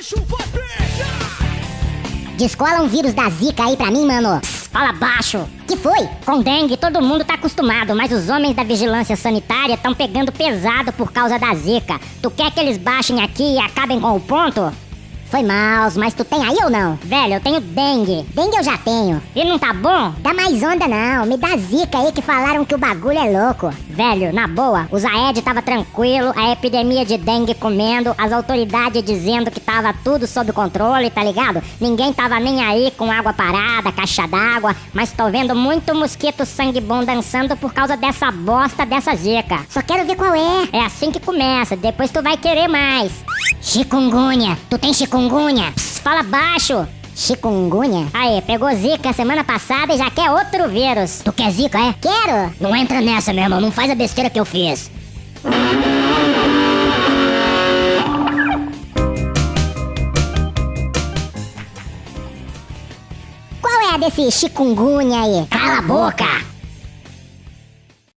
bicho vai pegar! Descola um vírus da Zika aí pra mim, mano. Psst, fala baixo. Que foi? Com dengue todo mundo tá acostumado, mas os homens da vigilância sanitária estão pegando pesado por causa da Zika. Tu quer que eles baixem aqui e acabem com o ponto? Foi mal, mas tu tem aí ou não? Velho, eu tenho dengue. Dengue eu já tenho. E não tá bom? Dá mais onda não, me dá Zika aí que falaram que o bagulho é louco. Velho, na boa, o Zaed tava tranquilo, a epidemia de dengue comendo, as autoridades dizendo que tava tudo sob controle, tá ligado? Ninguém tava nem aí com água parada, caixa d'água, mas tô vendo muito mosquito sangue bom dançando por causa dessa bosta dessa Zika. Só quero ver qual é. É assim que começa, depois tu vai querer mais. Chikungunya, tu tem chikungunya? Psst, fala baixo. Chikungunya? Aí, pegou Zika semana passada e já quer outro vírus. Tu quer Zika, é? Quero. Não entra nessa, meu irmão, não faz a besteira que eu fiz. Qual é a desse chikungunya aí? Cala a boca.